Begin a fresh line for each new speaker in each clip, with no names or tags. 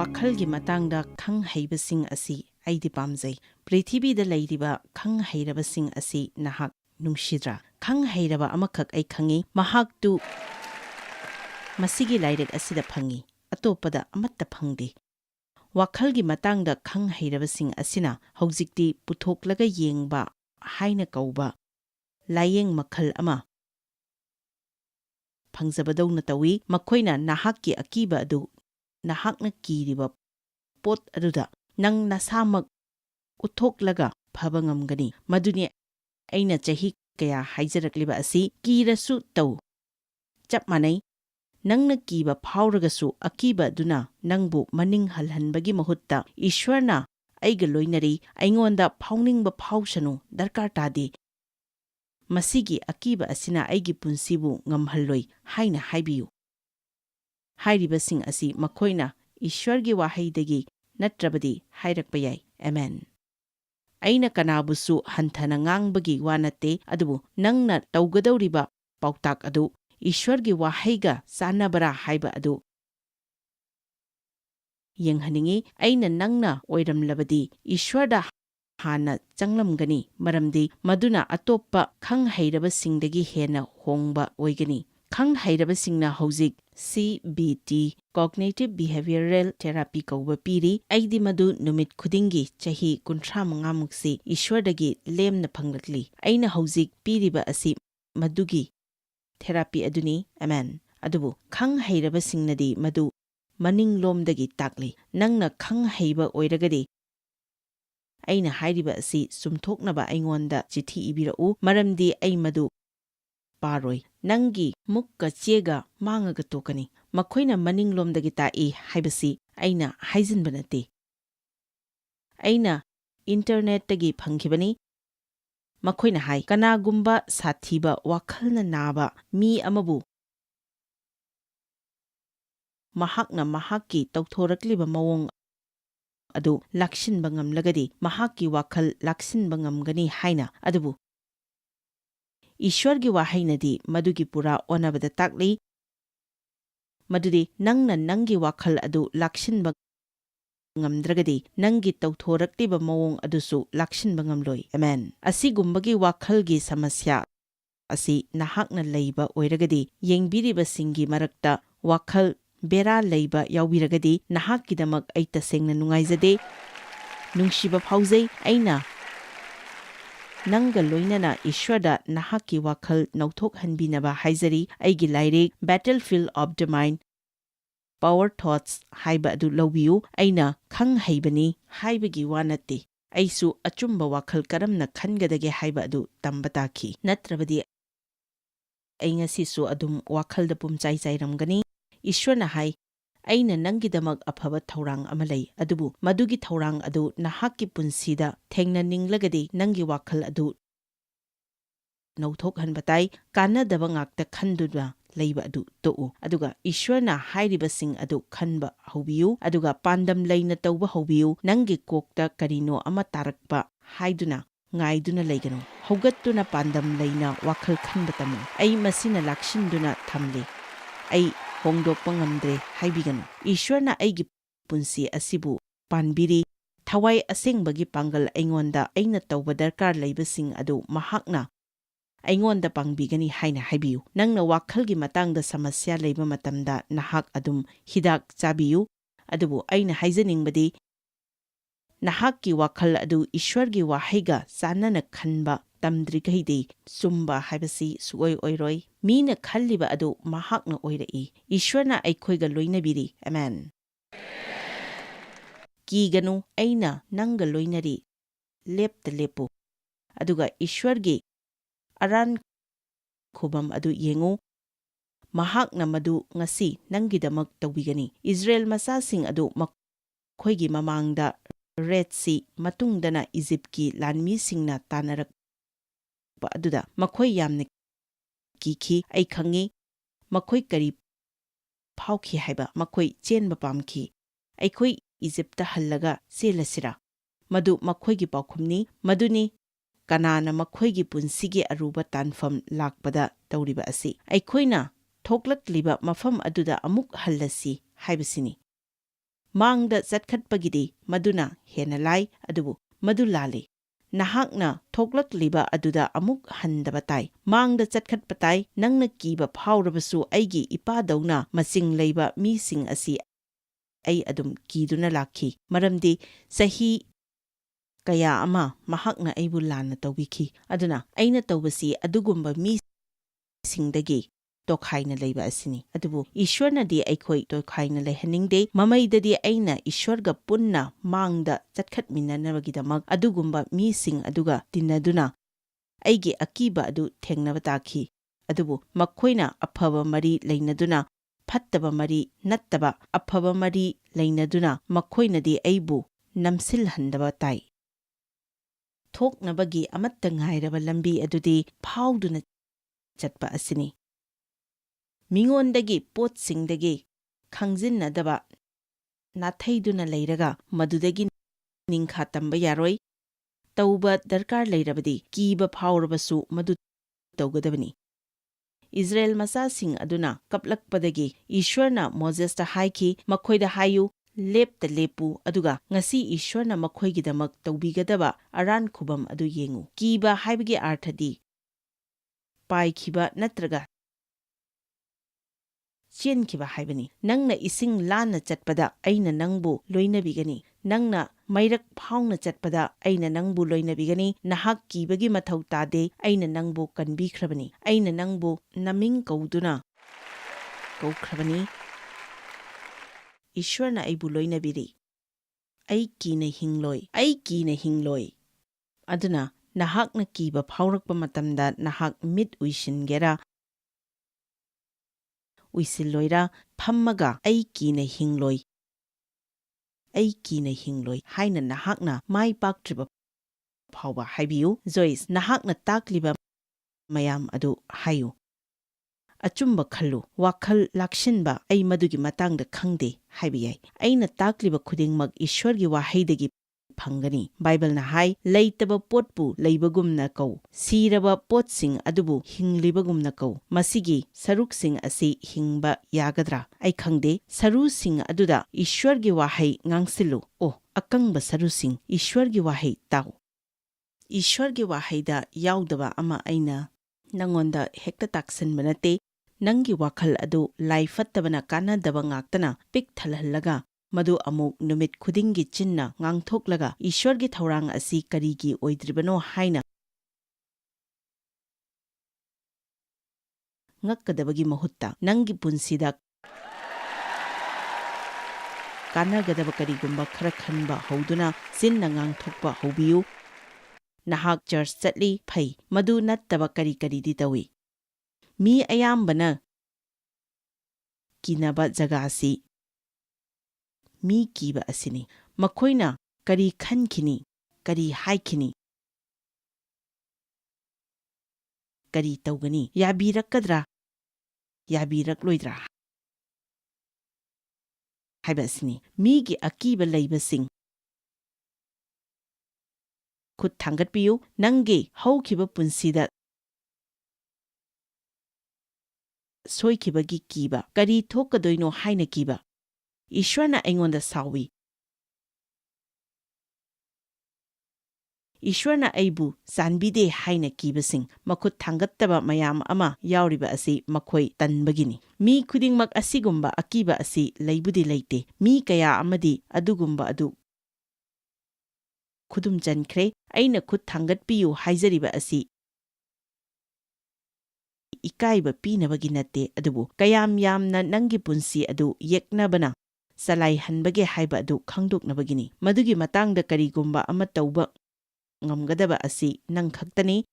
wakhallgi matangda khang heibasing asi aidi pamjai prithibida leiriba khang heirabasing asi nahak nungshidra khang heiraba amakhak ai khangi mahak tu masigi lairek asida phangi atopada amatta phangdi wakhallgi matangda khang heirabasing asina haujikti puthoklaga yengba haina kauba layeng makhal ama phangzabadawna tawi makhoina nahakki akiba adu nahakna kiriba pot aduda nang nasamak uthoklaga phaba ngamgani maduni aina chahi kaya haijarakliba asi kirasu taw chap manai nangna kiba phauragasu akiba duna nangbu maning halhanbagi mahutta ishwarna aiga loinari aingonda phauningba phaushanu darkar tadi masigi akiba asina aigi punsibu ngamhalloi haina haibiyu hairibasing asi makhoina ishwargi wahaidagi natrabadi hairakpa yai amen aina kanabusu hanthana ngangbagi wanate adubu nangna tawgadawriba pautak adu ishwargi wahaiga sanabara haiba adu yenghaningi aina nangna oiramlabadi ishwarda hana changlamgani maramdi maduna atoppa khang heirabasingdagi hena hongba oigani khang heirabasingna hojik CBT Cognitive Behavioral Therapy kauba piri aidi madu numit khudingi chahi 35 muksi ishwardagi lemna phanglakli aina hojik piriba asi madugi therapy aduni amen adubu khang heirabasingnadi madu maninglomdagi takli nangna khang heiba oiragadi aina hairiba asi sumthoknaba aingonda chithi ibirau maramdi ai madu paroi nangi mukka chega mangaga tokani makhoina maninglomdagi ta'i haibasi aina haijinbanate aina internet tagi phangkhibani makhoina hai kanagumba sathiba wakhalna naba mi amabu mahakna mahakki tawthorakliba mawong adu lakshinba ngamlagadi mahakki wakhal lakshinba ngamgani haina adubu ishwargi wahainadi madugi pura onabada takli madudi nangna nangi wakhal adu lakshinba ngamdragadi nangi tawthorakliba mawong adusu lakshinba ngamloi amen asigumbagi wakhalgi samasya asi nahakna leiba oiragadi yengbiribasingi marakta wakhal bera leiba yaubiragadi nahakkidamak ai tasengna nungaijade nungshiba phaujai aina nanga loinana ishwada nahakki wakhal nauthok hanbinaba haijari aigi lairek Battlefield of the Mind Power Thoughts haiba adu lawbiyu aina khang haibani haibagi wanate aisu achumba wakhal karamna khangadage haiba adu tambataki natrabadi aingasisu adum wakhalda pumchai chairamgani ishwarna hai aina nangidamak afaba thaurang amalai adubu madugi thaurang adu nahakki punsida thengna ninglagadi nangi wakhal adu nauthok hanbatai kanadaba ngakta khanduna leiba adu to'u aduga ishwarna hairibasing adu khanba hobiyu aduga pandam leina tawba hobiyu nangi kokta karino ama tarakpa haiduna ngaiduna leigano hogattuna pandam leina wakhal khanbatamu ai masina lakshinduna thamli ai hongdokpa ngamdre haibiganu ishwarna aigi punsi asibu panbiri thawai asengbagi pangal aingonda aina tawba darkar leibasing adu mahakna aingonda pangbigani haina haibiyu nangna wakhalgi matangda samasya leiba matamda nahak adum hidak chabiyu adubu aina haijaningbadi nahakki wakhal adu ishwargi wahaiga sanana khanba tamdrighaidi sumba haibasi suoi oiroi mina khalliba adu mahakna oirai ishwarna aikhoiga loinabiri amen kiganu aina nanga loinari lepta lepu aduga ishwargi aran khubam adu yengu mahakna madu ngasi nangidamak tawbigani Israel masasing adu makhoigi mamangda Red Sea matungdana Egyptki lanmisingna tanarak aduda makhoi yamne kiki ai khangi makhoi kari phauki haiba makhoi chenba pamki aikhoi Egypta hallaga selasira madu makhoigi paukhumni maduni kanana makhoigi punsigi aruba tanfam lakpada tawriba asi aikhoina thoklakliba mafam aduda amuk hallasi haibasini ꯃꯥꯡꯗ ꯆꯠꯈꯠꯄꯒꯤꯗꯤ ꯃꯗꯨꯅ ꯍꯦꯟꯅ ꯂꯥꯏ, ꯑꯗꯨꯕꯨ ꯃꯗꯨ ꯂꯥꯜꯂꯤ꯫ ꯅꯍꯥꯛꯅ ꯊꯣꯛꯂꯛꯂꯤꯕ ꯑꯗꯨꯗ ꯑꯃꯨꯛ ꯍꯟꯗꯕ ꯇꯥꯏ꯫ ꯃꯥꯡꯗ ꯆꯠꯈꯠꯄ ꯇꯥꯏ꯫ ꯅꯪꯅ ꯀꯤꯕ ꯐꯥꯎꯔꯕꯁꯨ ꯑꯩꯒꯤ ꯏꯄꯥꯗꯧꯅ ꯃꯁꯤꯡ ꯂꯩꯕ ꯃꯤꯁꯤꯡ ꯑꯁꯤ ꯑꯩ ꯑꯗꯨꯝ ꯀꯤꯗꯨꯅ ꯂꯥꯛꯈꯤ, ꯃꯔꯝꯗꯤ ꯆꯍꯤ ꯀꯌꯥ ꯑꯃ ꯃꯍꯥꯛꯅ ꯑꯩꯕꯨ ꯂꯥꯟꯅ ꯇꯧꯕꯤꯈꯤ꯫ ꯑꯗꯨꯅ ꯑꯩꯅ ꯇꯧꯕꯁꯤ ꯑꯗꯨꯒꯨꯝꯕ ꯃꯤꯁꯤꯡꯗꯒꯤ ꯇꯣꯈꯥꯏꯅ ꯂꯩꯕ ꯑꯁꯤꯅꯤ꯫ ꯑꯗꯨꯕꯨ ꯏꯁ꯭ꯋꯔꯅꯗꯤ ꯑꯩꯈꯣꯏ ꯇꯣꯈꯥꯏꯅ ꯂꯩꯍꯟꯅꯤꯡꯗꯦ꯫ ꯃꯃꯩꯗꯗꯤ ꯑꯩꯅ ꯏꯁ꯭ꯋꯔꯒ ꯄꯨꯟꯅ ꯃꯥꯡꯗ ꯆꯠꯈꯠꯃꯤꯟꯅꯅꯕꯒꯤꯗꯃꯛ ꯑꯗꯨꯒꯨꯝꯕ ꯃꯤꯁꯤꯡ ꯑꯗꯨꯒ ꯇꯤꯟꯅꯗꯨꯅ ꯑꯩꯒꯤ ꯑꯀꯤꯕ ꯑꯗꯨ ꯊꯦꯡꯅꯕ ꯇꯥꯈꯤ꯫ ꯑꯗꯨꯕꯨ ꯃꯈꯣꯏꯅ ꯑꯐꯕ ꯃꯔꯤ ꯂꯩꯅꯗꯨꯅ, ꯐꯠꯇꯕ ꯃꯔꯤ ꯅꯠꯇꯕ ꯑꯐꯕ ꯃꯔꯤ ꯂꯩꯅꯗꯨꯅ ꯃꯈꯣꯏꯅꯗꯤ ꯑꯩꯕꯨ ꯅꯝꯁꯤꯜꯍꯟꯗꯕ ꯇꯥꯏ꯫ ꯊꯣꯛꯅꯕꯒꯤ ꯑꯃꯠꯇ ꯉꯥꯏꯔꯕ ꯂꯝꯕꯤ ꯑꯗꯨꯗꯤ ꯐꯥꯎꯗꯨꯅ ꯆꯠꯄ ꯑꯁꯤꯅꯤ꯫ ꯃꯤꯉꯣꯟꯗꯒꯤ ꯄꯣꯠꯁꯤꯡꯗꯒꯤ ꯈꯪꯖꯤꯟꯅꯗꯕ ꯅꯥꯊꯩꯗꯨꯅ ꯂꯩꯔꯒ ꯃꯗꯨꯗꯒꯤ ꯅꯤꯡꯈꯥ ꯇꯝꯕ ꯌꯥꯔꯣꯏ꯫ ꯇꯧꯕ ꯗꯔꯀꯥꯔ ꯂꯩꯔꯕꯗꯤ ꯀꯤꯕ ꯐꯥꯎꯔꯕꯁꯨ ꯃꯗꯨ ꯇꯧꯒꯗꯕꯅꯤ꯫ ꯏꯖꯔꯦꯜ ꯃꯆꯥꯁꯤꯡ ꯑꯗꯨꯅ ꯀꯞꯂꯛꯄꯗꯒꯤ ꯏꯁ꯭ꯋꯔꯅ ꯃꯣꯖꯦꯁꯇ ꯍꯥꯏꯈꯤ, ꯃꯈꯣꯏꯗ ꯍꯥꯏꯌꯨ, ꯂꯦꯞꯇ ꯂꯦꯞꯄꯨ, ꯑꯗꯨꯒ ꯉꯁꯤ ꯏꯁ꯭ꯋꯔꯅ ꯃꯈꯣꯏꯒꯤꯗꯃꯛ ꯇꯧꯕꯤꯒꯗꯕ ꯑꯔꯥꯟ ꯈꯨꯕꯝ ꯑꯗꯨ ꯌꯦꯡꯉꯨ꯫ ꯀꯤꯕ ꯍꯥꯏꯕꯒꯤ ꯑꯥꯔꯊꯗꯤ ꯄꯥꯏꯈꯤꯕ ꯅꯠꯇ꯭ꯔꯒ ꯆꯦꯟꯈꯤꯕ ꯍꯥꯏꯕꯅꯤ꯫ ꯅꯪꯅ ꯏꯁꯤꯡ ꯂꯥꯟꯅ ꯆꯠꯄꯗ ꯑꯩꯅ ꯅꯪꯕꯨ ꯂꯣꯏꯅꯕꯤꯒꯅꯤ꯫ ꯅꯪꯅ ꯃꯩꯔꯛ ꯐꯥꯎꯅ ꯆꯠꯄꯗ ꯑꯩꯅ ꯅꯪꯕꯨ ꯂꯣꯏꯅꯕꯤꯒꯅꯤ꯫ ꯅꯍꯥꯛ ꯀꯤꯕꯒꯤ ꯃꯊꯧ ꯇꯥꯗꯦ, ꯑꯩꯅ ꯅꯪꯕꯨ ꯀꯟꯕꯤꯈ꯭ꯔꯕꯅꯤ꯫ ꯑꯩꯅ ꯅꯪꯕꯨ ꯅꯃꯤꯡ ꯀꯧꯗꯨꯅ ꯀꯧꯈ꯭ꯔꯕꯅꯤ꯫ ꯏꯁ꯭ꯋꯔꯅ ꯑꯩꯕꯨ ꯂꯣꯏꯅꯕꯤꯔꯤ꯫ ꯑꯩ ꯀꯤꯅ ꯍꯤꯡꯂꯣꯏ, ꯑꯩ ꯀꯤꯅ ꯍꯤꯡꯂꯣꯏ꯫ ꯑꯗꯨꯅ ꯅꯍꯥꯛꯅ ꯀꯤꯕ ꯐꯥꯎꯔꯛꯄ ꯃꯇꯝꯗ ꯅꯍꯥꯛ ꯃꯤꯠ ꯎꯏꯁꯤꯟꯒꯦꯔꯥ ꯎꯏꯁꯤꯜꯂꯣꯏꯔꯥ, ꯐꯝꯃꯒ ꯑꯩ ꯀꯤꯅ ꯍꯤꯡꯂꯣꯏ, ꯑꯩ ꯀꯤꯅ ꯍꯤꯡꯂꯣꯏ ꯍꯥꯏꯅ ꯅꯍꯥꯛꯅ ꯃꯥꯏ ꯄꯥꯛꯇ꯭ꯔꯤꯕ ꯐꯥꯎꯕ ꯍꯥꯏꯕꯤꯌꯨ꯫ ꯖꯣꯏꯁ, ꯅꯍꯥꯛꯅ ꯇꯥꯛꯂꯤꯕ ꯃꯌꯥꯝ ꯑꯗꯨ ꯍꯥꯏꯌꯨ꯫ ꯑꯆꯨꯝꯕ ꯈꯜꯂꯨ꯫ ꯋꯥꯈꯜ ꯂꯥꯛꯁꯤꯟꯕ, ꯑꯩ ꯃꯗꯨꯒꯤ ꯃꯇꯥꯡꯗ ꯈꯪꯗꯦ ꯍꯥꯏꯕ ꯌꯥꯏ꯫ ꯑꯩꯅ ꯇꯥꯛꯂꯤꯕ ꯈꯨꯗꯤꯡꯃꯛ ꯏꯁ꯭ꯋꯔꯒꯤ ꯋꯥꯍꯩꯗꯒꯤ ꯐꯪꯒꯅꯤ꯫ ꯕꯥꯏꯕꯜꯅ ꯍꯥꯏ, ꯂꯩꯇꯕ ꯄꯣꯠꯄꯨ ꯂꯩꯕꯒꯨꯝꯅ ꯀꯧ, ꯁꯤꯔꯕ ꯄꯣꯠꯁꯤꯡ ꯑꯗꯨꯕꯨ ꯍꯤꯡꯂꯤꯕꯒꯨꯝꯅ ꯀꯧ꯫ ꯃꯁꯤꯒꯤ ꯁꯔꯨꯛꯁꯤꯡ ꯑꯁꯤ ꯍꯤꯡꯕ ꯌꯥꯒꯗ꯭ꯔꯥ? ꯑꯩ ꯈꯪꯗꯦ꯫ ꯁꯔꯨꯁꯤꯡ ꯑꯗꯨꯗ ꯏꯁ꯭ꯋꯔꯒꯤ ꯋꯥꯍꯩ ꯉꯥꯡꯁꯤꯜꯂꯨ꯫ ꯑꯣ, ꯑꯀꯪꯕ ꯁꯔꯨꯁꯤꯡ, ꯏꯁ꯭ꯋꯔꯒꯤ ꯋꯥꯍꯩ ꯇꯥꯎ꯫ ꯏꯁ꯭ꯋꯔꯒꯤ ꯋꯥꯍꯩꯗ ꯌꯥꯎꯗꯕ ꯑꯃ ꯑꯩꯅ ꯅꯪꯉꯣꯟꯗ ꯍꯦꯛꯇ ꯇꯥꯛꯁꯤꯟꯕ ꯅꯠꯇꯦ꯫ ꯅꯪꯒꯤ ꯋꯥꯈꯜ ꯑꯗꯨ ꯂꯥꯏ ꯐꯠꯇꯕꯅ ꯀꯥꯟꯅꯗꯕ ꯉꯥꯛꯇꯅ ꯄꯤꯛ ꯊꯜꯍꯜꯂꯒ ꯃꯗꯨ ꯑꯃꯨꯛ ꯅꯨꯃꯤꯠ ꯈꯨꯗꯤꯡꯒꯤ ꯆꯤꯟꯅ ꯉꯥꯡꯊꯣꯛꯂꯒ ꯏꯁ꯭ꯋꯔꯒꯤ ꯊꯧꯔꯥꯡ ꯑꯁꯤ ꯀꯔꯤꯒꯤ ꯑꯣꯏꯗ꯭ꯔꯤꯕꯅꯣ ꯍꯥꯏꯅ ꯉꯛꯀꯗꯕꯒꯤ ꯃꯍꯨꯠꯇ ꯅꯪꯒꯤ ꯄꯨꯟꯁꯤꯗ ꯀꯥꯟꯅꯒꯗꯕ ꯀꯔꯤꯒꯨꯝꯕ ꯈꯔ ꯈꯟꯕ ꯍꯧꯗꯨꯅ ꯆꯤꯟꯅ ꯉꯥꯡꯊꯣꯛꯄ ꯍꯧꯕꯤꯌꯨ꯫ ꯅꯍꯥꯛ ꯆꯔꯆ ꯆꯠꯂꯤ, ꯐꯩ꯫ ꯃꯗꯨ ꯅꯠꯇꯕ ꯀꯔꯤ ꯀꯔꯤꯗꯤ ꯇꯧꯏ? ꯃꯤ ꯑꯌꯥꯝꯕꯅ ꯀꯤꯅꯕ ꯖꯒꯥꯁꯤ ꯃꯤ ꯀꯤꯕ ꯑꯁꯤꯅꯤ꯫ ꯃꯈꯣꯏꯅ ꯀꯔꯤ ꯈꯟꯈꯤꯅꯤ, ꯀꯔꯤ ꯍꯥꯏꯈꯤꯅꯤ, ꯀꯔꯤ ꯇꯧꯒꯅꯤ, ꯌꯥꯕꯤꯔꯛꯀꯗ꯭ꯔꯥ, ꯌꯥꯕꯤꯔꯛꯂꯣꯏꯗ꯭ꯔꯥ ꯍꯥꯏꯕ ꯑꯁꯤꯅꯤ꯫ ꯃꯤꯒꯤ ꯑꯀꯤꯕ ꯂꯩꯕꯁꯤꯡ ꯈꯨꯠ ꯊꯥꯡꯒꯠꯄꯤꯌꯨ꯫ ꯅꯪꯒꯤ ꯍꯧꯈꯤꯕ ꯄꯨꯟꯁꯤꯗ ꯁꯣꯏꯈꯤꯕꯒꯤ ꯀꯤꯕ, ꯀꯔꯤ ꯊꯣꯛꯀꯗꯣꯏꯅꯣ ꯍꯥꯏꯅ ꯀꯤꯕ, ꯏꯁ꯭ꯋꯔꯅ ꯑꯩꯉꯣꯟꯗ ꯁꯥꯎꯏ, ꯏꯁ꯭ꯋꯔꯅ ꯑꯩꯕꯨ ꯆꯥꯟꯕꯤꯗꯦ ꯍꯥꯏꯅ ꯀꯤꯕꯁꯤꯡ, ꯃꯈꯨꯠ ꯊꯥꯡꯒꯠꯇꯕ ꯃꯌꯥꯝ ꯑꯃ ꯌꯥꯎꯔꯤꯕ ꯑꯁꯤ ꯃꯈꯣꯏ ꯇꯟꯕꯒꯤꯅꯤ꯫ ꯃꯤ ꯈꯨꯗꯤꯡꯃꯛ ꯑꯁꯤꯒꯨꯝꯕ ꯑꯀꯤꯕ ꯑꯁꯤ ꯂꯩꯕꯨꯗꯤ ꯂꯩꯇꯦ꯫ ꯃꯤ ꯀꯌꯥ ꯑꯃꯗꯤ ꯑꯗꯨꯒꯨꯝꯕ ꯑꯗꯨ ꯈꯨꯗꯨꯝ ꯆꯟꯈ꯭ꯔꯦ꯫ ꯑꯩꯅ ꯈꯨꯠ ꯊꯥꯡꯒꯠꯄꯤꯌꯨ ꯍꯥꯏꯖꯔꯤꯕ ꯑꯁꯤ ꯏꯀꯥꯏꯕ ꯄꯤꯅꯕꯒꯤ ꯅꯠꯇꯦ, ꯑꯗꯨꯕꯨ ꯀꯌꯥꯝ ꯌꯥꯝꯅ ꯅꯪꯒꯤ ꯄꯨꯟꯁꯤ ꯑꯗꯨ ꯌꯦꯛꯅꯕꯅ ꯆꯂꯥꯏꯍꯟꯕꯒꯦ ꯍꯥꯏꯕ ꯑꯗꯨ ꯈꯪꯗꯣꯛꯅꯕꯒꯤꯅꯤ꯫ ꯃꯗꯨꯒꯤ ꯃꯇꯥꯡꯗ ꯀꯔꯤꯒꯨꯝꯕ ꯑꯃ ꯇꯧꯕ ꯉꯝꯒꯗꯕ ꯑꯁꯤ ꯅꯪ ꯈꯛꯇꯅꯤ꯫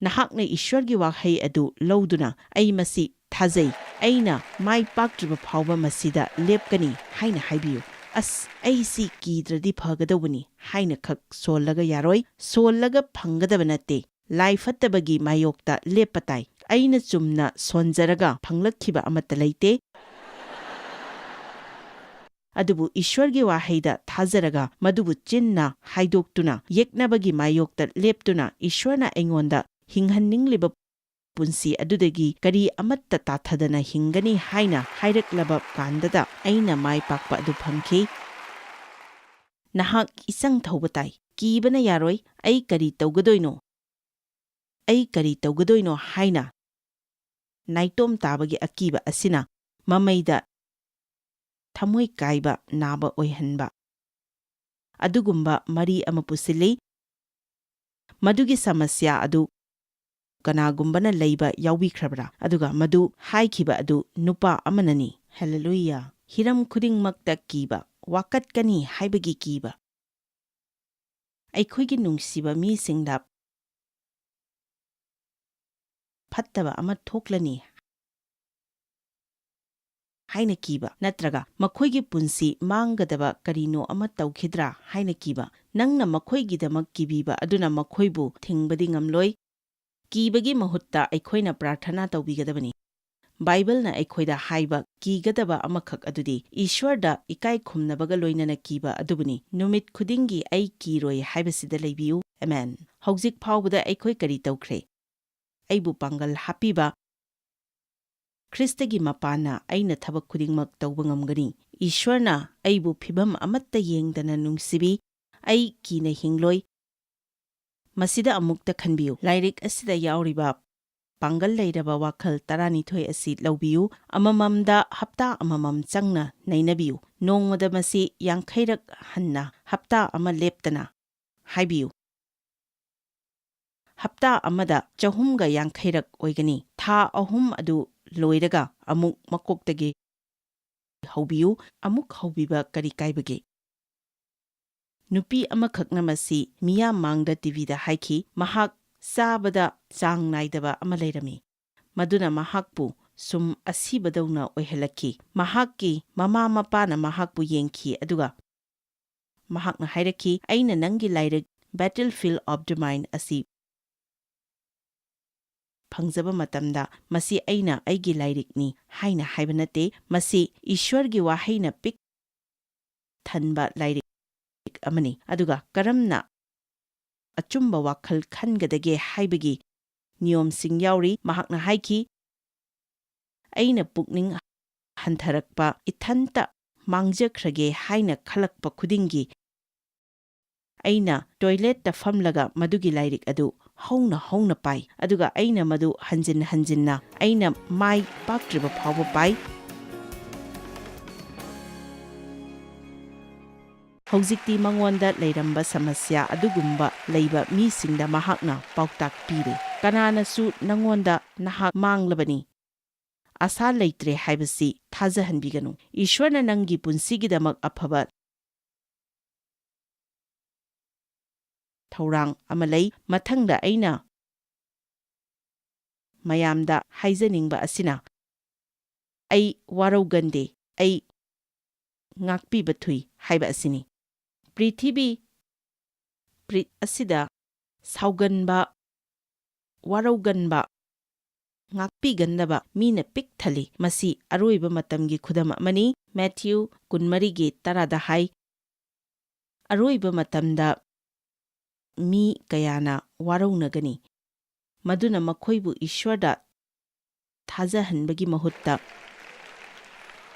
ꯅꯍꯥꯛꯅ ꯏꯁ꯭ꯋꯔꯒꯤ ꯋꯥꯍꯩ ꯑꯗꯨ ꯂꯧꯗꯨꯅ, ꯑꯩ ꯃꯁꯤ ꯊꯥꯖꯩ, ꯑꯩꯅ ꯃꯥꯏ ꯄꯥꯛꯇ꯭ꯔꯤꯕ ꯐꯥꯎꯕ ꯃꯁꯤꯗ ꯂꯦꯞꯀꯅꯤ ꯍꯥꯏꯅ ꯍꯥꯏꯕꯤꯌꯨ꯫ ꯑꯁ, ꯑꯩꯁꯤ ꯀꯤꯗ꯭ꯔꯗꯤ ꯐꯒꯗꯧꯕꯅꯤ ꯍꯥꯏꯅ ꯈꯛ ꯁꯣꯜꯂꯒ ꯌꯥꯔꯣꯏ꯫ ꯁꯣꯜꯂꯒ ꯐꯪꯒꯗꯕ ꯅꯠꯇꯦ꯫ ꯂꯥꯏ ꯐꯠꯇꯕꯒꯤ ꯃꯥꯌꯣꯛꯇ ꯂꯦꯞꯄ ꯇꯥꯏ꯫ ꯑꯩꯅ ꯆꯨꯝꯅ ꯁꯣꯟꯖꯔꯒ ꯐꯪꯂꯛꯈꯤꯕ ꯑꯃꯠꯇ ꯂꯩꯇꯦ, ꯑꯗꯨꯕꯨ ꯏꯁ꯭ꯋꯔꯒꯤ ꯋꯥꯍꯩꯗ ꯊꯥꯖꯔꯒ ꯃꯗꯨꯕꯨ ꯆꯤꯟꯅ ꯍꯥꯏꯗꯣꯛꯇꯨꯅ ꯌꯦꯛꯅꯕꯒꯤ ꯃꯥꯌꯣꯛꯇ ꯂꯦꯞꯇꯨꯅ ꯏꯁ꯭ꯋꯔꯅ ꯑꯩꯉꯣꯟꯗ ꯍꯤꯡꯍꯟꯅꯤꯡꯂꯤꯕ ꯄꯨꯟꯁꯤ ꯑꯗꯨꯗꯒꯤ ꯀꯔꯤ ꯑꯃꯠꯇ ꯇꯥꯊꯗꯅ ꯍꯤꯡꯒꯅꯤ ꯍꯥꯏꯅ ꯍꯥꯏꯔꯛꯂꯕ ꯀꯥꯟꯗꯗ ꯑꯩꯅ ꯃꯥꯏ ꯄꯥꯛꯄ ꯑꯗꯨ ꯐꯪꯈꯤ꯫ ꯅꯍꯥꯛ ꯏꯆꯪ ꯊꯧꯕ ꯇꯥꯏ, ꯀꯤꯕꯅ ꯌꯥꯔꯣꯏ, ꯑꯩ ꯀꯔꯤ ꯇꯧꯒꯗꯣꯏꯅꯣ? ꯑꯩ ꯀꯔꯤ ꯇꯧꯒꯗꯣꯏꯅꯣ ꯍꯥꯏꯅ ꯅꯥꯏꯇꯣꯝ ꯇꯥꯕꯒꯤ ꯑꯀꯤꯕ ꯑꯁꯤꯅ ꯃꯃꯩꯗ ꯊꯃꯣꯏ ꯀꯥꯏꯕ ꯅꯥꯕ ꯑꯣꯏꯍꯟꯕ ꯑꯗꯨꯒꯨꯝꯕ ꯃꯔꯤ ꯑꯃ ꯄꯨꯁꯤꯜꯂꯤ꯫ ꯃꯗꯨꯒꯤ ꯁꯃꯁ꯭ꯌꯥ ꯑꯗꯨ ꯀꯅꯥꯒꯨꯝꯕꯅ ꯂꯩꯕ ꯌꯥꯎꯕꯤꯈ꯭ꯔꯕ꯭ꯔꯥ? ꯑꯗꯨꯒ ꯃꯗꯨ ꯍꯥꯏꯈꯤꯕ ꯑꯗꯨ ꯅꯨꯄꯥ ꯑꯃꯅꯅꯤ꯫ ꯍꯜꯂꯦꯂꯨꯌꯥ! ꯍꯤꯔꯝ ꯈꯨꯗꯤꯡꯃꯛꯇ ꯀꯤꯕ, ꯋꯥꯀꯠꯀꯅꯤ ꯍꯥꯏꯕꯒꯤ ꯀꯤꯕ, ꯑꯩꯈꯣꯏꯒꯤ ꯅꯨꯡꯁꯤꯕ ꯃꯤꯁꯤꯡꯗ ꯐꯠꯇꯕ ꯑꯃ ꯊꯣꯛꯂꯅꯤ ꯍꯥꯏꯅ ꯀꯤꯕ, ꯅꯠꯇ꯭ꯔꯒ ꯃꯈꯣꯏꯒꯤ ꯄꯨꯟꯁꯤ ꯃꯥꯡꯒꯗꯕ ꯀꯔꯤꯅꯣ ꯑꯃ ꯇꯧꯈꯤꯗ꯭ꯔꯥ ꯍꯥꯏꯅ ꯀꯤꯕ, ꯅꯪꯅ ꯃꯈꯣꯏꯒꯤꯗꯃꯛ ꯀꯤꯕꯤꯕ ꯑꯗꯨꯅ ꯃꯈꯣꯏꯕు ꯊꯤꯡꯕꯗꯤ ꯉꯝꯂꯣꯏ꯫ ꯀꯤꯕꯒꯤ ꯃꯍꯨꯠꯇ ꯑꯩꯈꯣꯏꯅ ꯄ꯭ꯔꯥꯔꯊꯅꯥ ꯇꯧꯕꯤꯒꯗꯕꯅꯤ꯫ ꯕꯥꯏꯕꯜꯅ ꯑꯩꯈꯣꯏꯗ ꯍꯥꯏꯕ ꯀꯤꯒꯗꯕ ꯑꯃꯈꯛ ꯑꯗꯨꯗꯤ ꯏꯁ꯭ꯋꯔꯗ ꯏꯀꯥꯏ ꯈꯨꯝꯅꯕꯒ ꯂꯣꯏꯅꯅ ꯀꯤꯕ ꯑꯗꯨꯕꯨꯅꯤ꯫ ꯅꯨꯃꯤꯠ ꯈꯨꯗꯤꯡꯒꯤ ꯑꯩ ꯀꯤꯔꯣꯏ ꯍꯥꯏꯕꯁꯤꯗ ꯂꯩꯕꯤꯌꯨ꯫ ꯑꯃꯦꯟ꯫ ꯍꯧꯖꯤꯛ ꯐꯥꯎꯕꯗ ꯑꯩꯈꯣꯏ ꯀꯔꯤ ꯇꯧꯈ꯭ꯔꯦ? ꯑꯩꯕꯨ ꯄꯥꯡꯒꯜ ꯍꯥꯞꯄꯤꯕ ꯈ꯭ꯔꯤꯁꯇꯒꯤ ꯃꯄꯥꯟꯅ ꯑꯩꯅ ꯊꯕꯛ ꯈꯨꯗꯤꯡꯃꯛ ꯇꯧꯕ ꯉꯝꯒꯅꯤ꯫ ꯏꯁ꯭ꯋꯔꯅ ꯑꯩꯕꯨ ꯐꯤꯚꯝ ꯑꯃꯠꯇ ꯌꯦꯡꯗꯅ ꯅꯨꯡꯁꯤꯕꯤ꯫ ꯑꯩ ꯀꯤꯅ ꯍꯤꯡꯂꯣꯏ꯫ ꯃꯁꯤꯗ ꯑꯃꯨꯛꯇ ꯈꯟꯕꯤꯌꯨ꯫ ꯂꯥꯏꯔꯤꯛ ꯑꯁꯤꯗ ꯌꯥꯎꯔꯤꯕ ꯄꯥꯡꯒꯜ ꯂꯩꯔꯕ ꯋꯥꯈꯜ 12 ꯑꯁꯤ ꯂꯧꯕꯤꯌꯨ꯫ ꯑꯃꯃꯝꯗ ꯍꯞꯇꯥ ꯑꯃꯃꯝ ꯆꯪꯅ ꯅꯩꯅꯕꯤꯌꯨ꯫ ꯅꯣꯡꯃꯗ ꯃꯁꯤ 50 ꯍꯟꯅ ꯍꯞꯇꯥ ꯑꯃ ꯂꯦꯞꯇꯅ ꯍꯥꯏꯕꯤꯌꯨ꯫ ꯍꯞꯇꯥ ꯑꯃꯗ 350 ꯑꯣꯏꯒꯅꯤ꯫ ꯊꯥ 3 ꯑꯗꯨ ꯂꯣꯏꯔꯒ ꯑꯃꯨꯛ ꯃꯀꯣꯛꯇꯒꯤ ꯍꯧꯕꯤꯌꯨ꯫ ꯑꯃꯨꯛ ꯍꯧꯕꯤꯕ ꯀꯔꯤ ꯀꯥꯏꯕꯒꯦ? ꯅꯨꯄꯤ ꯑꯃꯈꯛꯅ ꯃꯁꯤ ꯃꯤꯌꯥꯝ ꯃꯥꯡꯗ ꯇꯤꯚꯤꯗ ꯍꯥꯏꯈꯤ꯫ ꯃꯍꯥꯛ ꯆꯥꯕꯗ ꯆꯥꯡ ꯅꯥꯏꯗꯕ ꯑꯃ ꯂꯩꯔꯝꯃꯤ, ꯃꯗꯨꯅ ꯃꯍꯥꯛꯄꯨ ꯁꯨꯝ ꯑꯁꯤꯕꯗꯧꯅ ꯑꯣꯏꯍꯜꯂꯛꯈꯤ꯫ ꯃꯍꯥꯛꯀꯤ ꯃꯃꯥ ꯃꯄꯥꯅ ꯃꯍꯥꯛꯄꯨ ꯌꯦꯡꯈꯤ ꯑꯗꯨꯒ ꯃꯍꯥꯛꯅ ꯍꯥꯏꯔꯛꯈꯤ, ꯑꯩꯅ ꯅꯪꯒꯤ ꯂꯥꯏꯔꯤꯛ ꯕꯦꯇꯜꯐꯤꯜꯗ ꯑꯣꯐ ꯗ ꯃꯥꯏꯟꯗ ꯑꯁꯤ ꯐꯪꯖꯕ ꯃꯇꯝꯗ ꯃꯁꯤ ꯑꯩꯅ ꯑꯩꯒꯤ ꯂꯥꯏꯔꯤꯛꯅꯤ ꯍꯥꯏꯅ ꯍꯥꯏꯕ ꯅꯠꯇꯦ, ꯃꯁꯤ ꯏꯁ꯭ꯋꯔꯒꯤ ꯋꯥꯍꯩꯅ ꯄꯤꯛ ꯊꯟꯕ ꯂꯥꯏꯔꯤꯛ ꯑꯃꯅꯤ꯫ ꯑꯗꯨꯒ ꯀꯔꯝꯅ ꯑꯆꯨꯝꯕ ꯋꯥꯈꯜ ꯈꯟꯒꯗꯒꯦ ꯍꯥꯏꯕꯒꯤ ꯅꯤꯌꯣꯝꯁꯤꯡ ꯌꯥꯎꯔꯤ꯫ ꯃꯍꯥꯛꯅ ꯍꯥꯏꯈꯤ, ꯑꯩꯅ ꯄꯨꯛꯅꯤꯡ ꯍꯟꯊꯔꯛꯄ, ꯏꯊꯟꯇ ꯃꯥꯡꯖꯈ꯭ꯔꯒꯦ ꯍꯥꯏꯅ ꯈꯜꯂꯛꯄ ꯈꯨꯗꯤꯡꯒꯤ ꯑꯩꯅ ꯇꯣꯏꯂꯦꯠꯇ ꯐꯝꯂꯒ ꯃꯗꯨꯒꯤ ꯂꯥꯏꯔꯤꯛ ꯑꯗꯨ ꯍꯧꯅ ꯍꯧꯅ ꯄꯥꯏ, ꯑꯗꯨꯒ ꯑꯩꯅ ꯃꯗꯨ ꯍꯟꯖꯤꯟ ꯍꯟꯖꯤꯟꯅ ꯑꯩꯅ ꯃꯥꯏ ꯄꯥꯛꯇ꯭ꯔꯤꯕ ꯐꯥꯎꯕ ꯄꯥꯏ꯫ ꯍꯧꯖꯤꯛꯇꯤ ꯃꯉꯣꯟꯗ ꯂꯩꯔꯝꯕ ꯁꯃꯁ꯭ꯌꯥ ꯑꯗꯨꯒꯨꯝꯕ ꯂꯩꯕ ꯃꯤꯁꯤꯡꯗ ꯃꯍꯥꯛꯅ ꯄꯥꯎꯇꯥꯛ ꯄꯤꯔꯦ꯫ ꯀꯅꯥꯅꯁꯨ ꯅꯉꯣꯟꯗ ꯅꯍꯥꯛ ꯃꯥꯡꯂꯕꯅꯤ, ꯑꯁꯥ ꯂꯩꯇ꯭ꯔꯦ ꯍꯥꯏꯕꯁꯤ ꯊꯥꯖꯍꯟꯕꯤꯒꯅꯨ꯫ ꯏꯁ꯭ꯋꯔꯅ ꯅꯪꯒꯤ ꯄꯨꯟꯁꯤꯒꯤꯗꯃꯛ ꯑꯐꯕ ꯊꯧꯔꯥꯡ ꯑꯃ ꯂꯩ꯫ ꯃꯊꯪꯗ ꯑꯩꯅ ꯃꯌꯥꯝꯗ ꯍꯥꯏꯖꯅꯤꯡꯕ ꯑꯁꯤꯅ, ꯑꯩ ꯋꯥꯔꯧꯒꯟꯗꯦ, ꯑꯩ ꯉꯥꯛꯄꯤꯕ ꯊꯨꯏ ꯍꯥꯏꯕ ꯑꯁꯤꯅꯤ꯫ ꯄ꯭ꯔꯤꯊꯤꯕꯤ ꯑꯁꯤꯗ ꯁꯥꯎꯒꯟꯕ, ꯋꯥꯔꯧꯒꯟꯕ, ꯉꯥꯛꯄꯤꯒꯟꯗꯕ ꯃꯤꯅ ꯄꯤꯛ ꯊꯜꯂꯤ꯫ ꯃꯁꯤ ꯑꯔꯣꯏꯕ ꯃꯇꯝꯒꯤ ꯈꯨꯗꯝ ꯑꯃꯅꯤ꯫ ꯃꯦꯊ꯭ꯌꯨ 23:10 ꯍꯥꯏ, ꯑꯔꯣꯏꯕ ꯃꯇꯝꯗ ꯃꯤ ꯀꯌꯥꯅ ꯋꯥꯔꯧꯅꯒꯅꯤ, ꯃꯗꯨꯅ ꯃꯈꯣꯏꯕꯨ ꯏꯁ꯭ꯋꯔꯗ ꯊꯥꯖꯍꯟꯕꯒꯤ ꯃꯍꯨꯠꯇ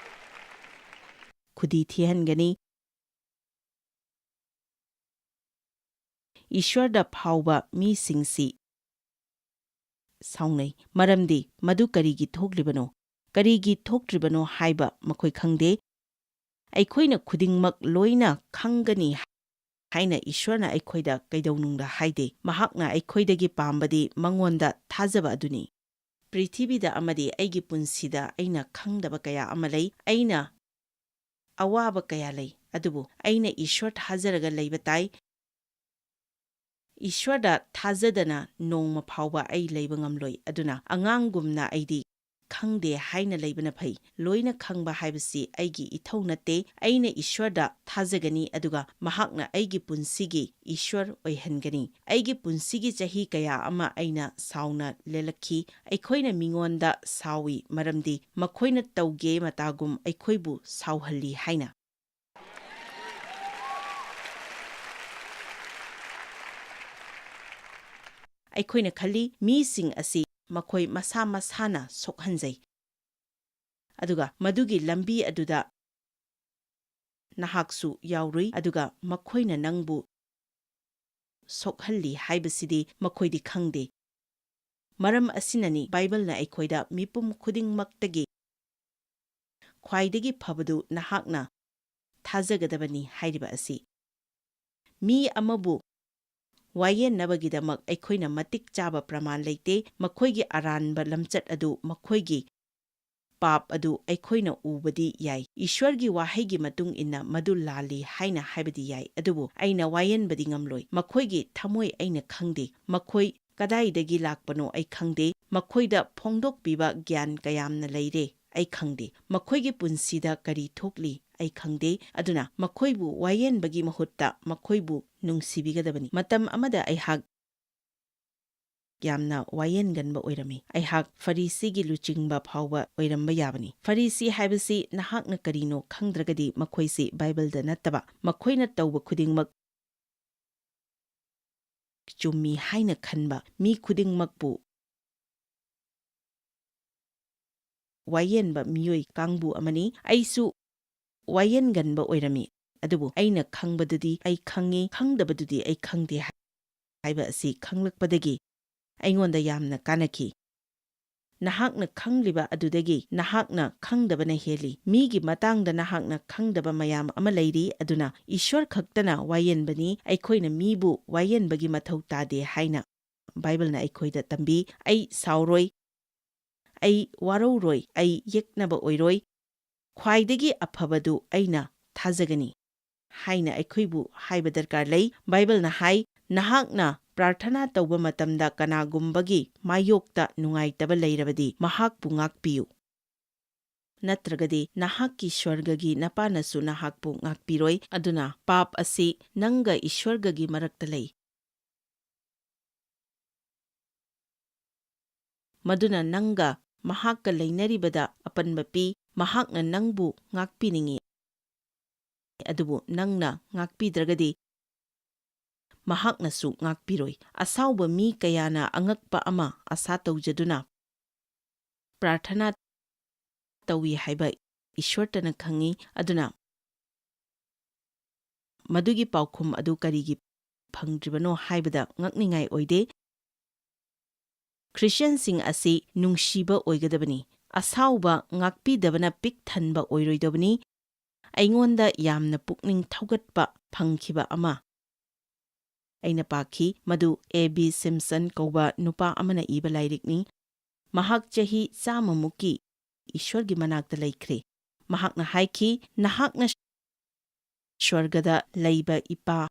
ꯈꯨꯗꯤ ꯊꯤꯍꯟꯒꯅꯤ꯫ ꯏꯁ꯭ꯋꯔꯗ ꯐꯥꯎꯕ ꯃꯤꯁꯤꯡꯁꯤ ꯁꯥꯎꯅꯩ, ꯃꯔꯝꯗꯤ ꯃꯗꯨ ꯀꯔꯤꯒꯤ ꯊꯣꯛꯂꯤꯕꯅꯣ, ꯀꯔꯤꯒꯤ ꯊꯣꯛꯇ꯭ꯔꯤꯕꯅꯣ ꯍꯥꯏꯕ ꯃꯈꯣꯏ ꯈꯪꯗꯦ꯫ ꯑꯩꯈꯣꯏꯅ ꯈꯨꯗꯤꯡꯃꯛ ꯂꯣꯏꯅ ꯈꯪꯒꯅꯤ ꯍꯥꯏꯅ ꯏꯁ꯭ꯋꯔꯅ ꯑꯩꯈꯣꯏꯗ ꯀꯩꯗꯧꯅꯨꯡꯗ ꯍꯥꯏꯗꯦ꯫ ꯃꯍꯥꯛꯅ ꯑꯩꯈꯣꯏꯗꯒꯤ ꯄꯥꯝꯕꯗꯤ ꯃꯉꯣꯟꯗ ꯊꯥꯖꯕ ꯑꯗꯨꯅꯤ꯫ ꯄ꯭ꯔꯤꯊꯤꯕꯤꯗ ꯑꯃꯗꯤ ꯑꯩꯒꯤ ꯄꯨꯟꯁꯤꯗ ꯑꯩꯅ ꯈꯪꯗꯕ ꯀꯌꯥ ꯑꯃ ꯂꯩ, ꯑꯩꯅ ꯑꯋꯥꯕ ꯀꯌꯥ ꯂꯩ, ꯑꯗꯨꯕꯨ ꯑꯩꯅ ꯏꯁ꯭ꯋꯔ ꯊꯥꯖꯔꯒ ꯂꯩꯕ ꯇꯥꯏ꯫ ꯏꯁ꯭ꯋꯔꯗ ꯊꯥꯖꯗꯅ ꯅꯣꯡꯃ ꯐꯥꯎꯕ ꯑꯩ ꯂꯩꯕ ꯉꯝꯂꯣꯏ꯫ ꯑꯗꯨꯅ ꯑꯉꯥꯡꯒꯨꯝꯅ ꯑꯩꯗꯤ ꯈꯪꯗꯦ ꯍꯥꯏꯅ ꯂꯩꯕꯅ ꯐꯩ꯫ ꯂꯣꯏꯅ ꯈꯪꯕ ꯍꯥꯏꯕꯁꯤ ꯑꯩꯒꯤ ꯏꯊꯧ ꯅꯠꯇꯦ꯫ ꯑꯩꯅ ꯏꯁ꯭ꯋꯔꯗ ꯊꯥꯖꯒꯅꯤ, ꯑꯗꯨꯒ ꯃꯍꯥꯛꯅ ꯑꯩꯒꯤ ꯄꯨꯟꯁꯤꯒꯤ ꯏꯁ꯭ꯋꯔ ꯑꯣꯏꯍꯟꯒꯅꯤ꯫ ꯑꯩꯒꯤ ꯄꯨꯟꯁꯤꯒꯤ ꯆꯍꯤꯀꯌꯥ ꯑꯃ ꯑꯩꯅ ꯁꯥꯎꯅ ꯂꯦꯜꯂꯛꯈꯤ꯫ ꯑꯩꯈꯣꯏꯅ ꯃꯤꯉꯣꯟꯗ ꯁꯥꯎꯏ ꯃꯔꯝꯗꯤ ꯃꯈꯣꯏꯅ ꯇꯧꯒꯦ ꯃꯇꯥꯒꯨꯝ ꯑꯩꯈꯣꯏꯕꯨ ꯁꯥꯎꯍꯜꯂꯤ ꯍꯥꯏꯅ꯫ ꯑꯩꯈꯣꯏꯅ ꯈꯜꯂꯤ, ꯃꯤꯁꯤꯡ ꯑꯁꯤ ꯃꯈꯣꯏ ꯃꯁꯥ ꯃꯁꯥꯅ ꯁꯣꯛꯍꯟꯖꯩ꯫ ꯑꯗꯨꯒ ꯃꯗꯨꯒꯤ ꯂꯝꯕꯤ ꯑꯗꯨꯗ ꯅꯍꯥꯛꯁꯨ ꯌꯥꯎꯔꯨꯏ, ꯑꯗꯨꯒ ꯃꯈꯣꯏꯅ ꯅꯪꯕꯨ ꯁꯣꯛꯍꯜꯂꯤ ꯍꯥꯏꯕꯁꯤꯗꯤ ꯃꯈꯣꯏꯗꯤ ꯈꯪꯗꯦ꯫ ꯃꯔꯝ ꯑꯁꯤꯅꯅꯤ ꯕꯥꯏꯕꯜꯅ ꯑꯩꯈꯣꯏꯗ ꯃꯤꯄꯨꯝ ꯈꯨꯗꯤꯡꯃꯛꯇꯒꯤ ꯈ꯭ꯋꯥꯏꯗꯒꯤ ꯐꯕꯗꯨ ꯅꯍꯥꯛꯅ ꯊꯥꯖꯒꯗꯕꯅꯤ ꯍꯥꯏꯔꯤꯕ ꯑꯁꯤ꯫ ꯃꯤ ꯑꯃꯕꯨ ꯋꯥꯌꯦꯟꯅꯕꯒꯤꯗꯃꯛ ꯑꯩꯈꯣꯏꯅ ꯃꯇꯤꯛ ꯆꯥꯕ ꯄ꯭ꯔꯃꯥꯟ ꯂꯩꯇꯦ꯫ ꯃꯈꯣꯏꯒꯤ ꯑꯔꯥꯟꯕ ꯂꯝꯆꯠ ꯑꯗꯨ, ꯃꯈꯣꯏꯒꯤ ꯄꯥꯞ ꯑꯗꯨ ꯑꯩꯈꯣꯏꯅ ꯎꯕꯗꯤ ꯌꯥꯏ꯫ ꯏꯁ꯭ꯋꯔꯒꯤ ꯋꯥꯍꯩꯒꯤ ꯃꯇꯨꯡ ꯏꯟꯅ ꯃꯗꯨ ꯂꯥꯜꯂꯤ ꯍꯥꯏꯅ ꯍꯥꯏꯕꯗꯤ ꯌꯥꯏ, ꯑꯗꯨꯕꯨ ꯑꯩꯅ ꯋꯥꯌꯦꯟꯕꯗꯤ ꯉꯝꯂꯣꯏ꯫ ꯃꯈꯣꯏꯒꯤ ꯊꯃꯣꯏ ꯑꯩꯅ ꯈꯪꯗꯦ, ꯃꯈꯣꯏ ꯀꯗꯥꯏꯗꯒꯤ ꯂꯥꯛꯄꯅꯣ ꯑꯩ ꯈꯪꯗꯦ, ꯃꯈꯣꯏꯗ ꯐꯣꯡꯗꯣꯛꯄꯤꯕ ꯒ꯭ꯌꯥꯟ ꯀꯌꯥꯝꯅ ꯂꯩꯔꯦ ꯑꯩ ꯈꯪꯗꯦ, ꯃꯈꯣꯏꯒꯤ ꯄꯨꯟꯁꯤꯗ ꯀꯔꯤ ꯊꯣꯛꯂꯤ ꯑꯩ ꯈꯪꯗꯦ꯫ ꯑꯗꯨꯅ ꯃꯈꯣꯏꯕꯨ ꯋꯥꯌꯦꯟꯕꯒꯤ ꯃꯍꯨꯠꯇ ꯃꯈꯣꯏꯕꯨ ꯅꯨꯡꯁꯤꯕꯤꯒꯗꯕꯅꯤ꯫ ꯃꯇꯝ ꯑꯃꯗ ꯑꯩꯍꯥꯛ ꯌꯥꯝꯅ ꯋꯥꯌꯦꯟꯒꯟꯕ ꯑꯣꯏꯔꯝꯃꯤ꯫ ꯑꯩꯍꯥꯛ ꯐꯔꯤꯁꯤꯒꯤ ꯂꯨꯆꯤꯡꯕ ꯐꯥꯎꯕ ꯑꯣꯏꯔꯝꯕ ꯌꯥꯕꯅꯤ꯫ ꯐꯔꯤꯁꯤ ꯍꯥꯏꯕꯁꯤ ꯅꯍꯥꯛꯅ ꯀꯔꯤꯅꯣ ꯈꯪꯗ꯭ꯔꯒꯗꯤ ꯃꯈꯣꯏꯁꯤ ꯕꯥꯏꯕꯜꯗ ꯅꯠꯇꯕ, ꯃꯈꯣꯏꯅ ꯇꯧꯕ ꯈꯨꯗꯤꯡꯃꯛ ꯆꯨꯝꯃꯤ ꯍꯥꯏꯅ ꯈꯟꯕ ꯃꯤ ꯈꯨꯗꯤꯡꯃꯛꯄꯨ ꯋꯥꯌꯦꯟꯕ ꯃꯤꯑꯣꯏ ꯀꯥꯡꯕꯨ ꯑꯃꯅꯤ꯫ ꯑꯩꯁꯨ ꯋꯥꯌꯦꯟꯒꯟꯕ ꯑꯣꯏꯔꯝꯃꯤ, ꯑꯗꯨꯕꯨ ꯑꯩꯅ ꯈꯪꯕꯗꯨꯗꯤ ꯑꯩ ꯈꯪꯉꯤ, ꯈꯪꯗꯕꯗꯨꯗꯤ ꯑꯩ ꯈꯪꯗꯦ ꯍꯥꯏꯕ ꯑꯁꯤ ꯈꯪꯂꯛꯄꯗꯒꯤ ꯑꯩꯉꯣꯟꯗ ꯌꯥꯝꯅ ꯀꯥꯟꯅꯈꯤ꯫ ꯅꯍꯥꯛꯅ ꯈꯪꯂꯤꯕ ꯑꯗꯨꯗꯒꯤ ꯅꯍꯥꯛꯅ ꯈꯪꯗꯕꯅ ꯍꯦꯜꯂꯤ꯫ ꯃꯤꯒꯤ ꯃꯇꯥꯡꯗ ꯅꯍꯥꯛꯅ ꯈꯪꯗꯕ ꯃꯌꯥꯝ ꯑꯃ ꯂꯩꯔꯤ, ꯑꯗꯨꯅ ꯏꯁ꯭ꯋꯔ ꯈꯛꯇꯅ ꯋꯥꯌꯦꯟꯕꯅꯤ꯫ ꯑꯩꯈꯣꯏꯅ ꯃꯤꯕꯨ ꯋꯥꯌꯦꯟꯕꯒꯤ ꯃꯊꯧ ꯇꯥꯗꯦ ꯍꯥꯏꯅ ꯕꯥꯏꯕꯜꯅ ꯑꯩꯈꯣꯏꯗ ꯇꯝꯕꯤ꯫ ꯑꯩ ꯁꯥꯎꯔꯣꯏ, ꯑꯩ ꯋꯥꯔꯧꯔꯣꯏ, ꯑꯩ ꯌꯦꯛꯅꯕ ꯑꯣꯏꯔꯣꯏ, ꯈ꯭ꯋꯥꯏꯗꯒꯤ ꯑꯐꯕꯗꯨ ꯑꯩꯅ ꯊꯥꯖꯒꯅꯤ ꯍꯥꯏꯅ ꯑꯩꯈꯣꯏꯕꯨ ꯍꯥꯏꯕ ꯗꯔꯀꯥꯔ ꯂꯩ꯫ ꯕꯥꯏꯕꯜꯅ ꯍꯥꯏ, ꯅꯍꯥꯛꯅ ꯄ꯭ꯔꯥꯔꯊꯅꯥ ꯇꯧꯕ ꯃꯇꯝꯗ ꯀꯅꯥꯒꯨꯝꯕꯒꯤ ꯃꯥꯌꯣꯛꯇ ꯅꯨꯡꯉꯥꯏꯇꯕ ꯂꯩꯔꯕꯗꯤ ꯃꯍꯥꯛꯄꯨ ꯉꯥꯛꯄꯤꯌꯨ, ꯅꯠꯇ꯭ꯔꯒꯗꯤ ꯅꯍꯥꯛꯀꯤ ꯁ꯭ꯋꯔꯒꯒꯤ ꯅꯄꯥꯅꯁꯨ ꯅꯍꯥꯛꯄꯨ ꯉꯥꯛꯄꯤꯔꯣꯏ꯫ ꯑꯗꯨꯅ ꯄꯥꯞ ꯑꯁꯤ ꯅꯪꯒ ꯏꯁ꯭ꯋꯔꯒꯒꯤ ꯃꯔꯛꯇ ꯂꯩ, ꯃꯗꯨꯅ ꯅꯪꯒ ꯃꯍꯥꯛꯀ ꯂꯩꯅꯔꯤꯕꯗ ꯑꯄꯟꯕ ꯄꯤ꯫ ꯃꯍꯥꯛꯅ ꯅꯪꯕꯨ ꯉꯥꯛꯄꯤꯅꯤꯡꯏ, ꯑꯗꯨꯕꯨ ꯅꯪꯅ ꯉꯥꯛꯄꯤꯗ꯭ꯔꯒꯗꯤ ꯃꯍꯥꯛꯅꯁꯨ ꯉꯥꯛꯄꯤꯔꯣꯏ꯫ ꯑꯁꯥꯎꯕ ꯃꯤ ꯀꯌꯥꯅ ꯑꯉꯛꯄ ꯑꯃ ꯑꯁꯥ ꯇꯧꯖꯗꯨꯅ ꯄ꯭ꯔꯥꯔꯊꯅꯥ ꯇꯧꯏ ꯍꯥꯏꯕ ꯏꯁ꯭ꯋꯔꯇꯅ ꯈꯪꯏ꯫ ꯑꯗꯨꯅ ꯃꯗꯨꯒꯤ ꯄꯥꯎꯈꯨꯝ ꯑꯗꯨ ꯀꯔꯤꯒꯤ ꯐꯪꯗ꯭ꯔꯤꯕꯅꯣ ꯍꯥꯏꯕꯗ ꯉꯛꯅꯤꯡꯉꯥꯏ ꯑꯣꯏꯗꯦ꯫ ꯈ꯭ꯔꯤꯁꯇ꯭ꯌꯟꯁꯤꯡ ꯑꯁꯤ ꯅꯨꯡꯁꯤꯕ ꯑꯣꯏꯒꯗꯕꯅꯤ, ꯑꯁꯥꯎꯕ ꯉꯥꯛꯄꯤꯗꯕꯅ ꯄꯤꯛ ꯊꯟꯕ ꯑꯣꯏꯔꯣꯏꯗꯕꯅꯤ꯫ ꯑꯩꯉꯣꯟꯗ ꯌꯥꯝꯅ ꯄꯨꯛꯅꯤꯡ ꯊꯧꯒꯠꯄ ꯐꯪꯈꯤꯕ ꯑꯃ ꯑꯩꯅ ꯄꯥꯈꯤ, ꯃꯗꯨ A.B. ꯁꯤꯝꯁꯟ ꯀꯧꯕ ꯅꯨꯄꯥ ꯑꯃꯅ ꯏꯕ ꯂꯥꯏꯔꯤꯛꯅꯤ꯫ ꯃꯍꯥꯛ ꯆꯍꯤ 100ꯃꯨꯛꯀꯤ ꯏꯁ꯭ꯋꯔꯒꯤ ꯃꯅꯥꯛꯇ ꯂꯩꯈ꯭ꯔꯦ꯫ ꯃꯍꯥꯛꯅ ꯍꯥꯏꯈꯤ, ꯅꯍꯥꯛꯅ ꯁ꯭ꯋꯔꯒꯗ ꯂꯩꯕ ꯏꯄꯥ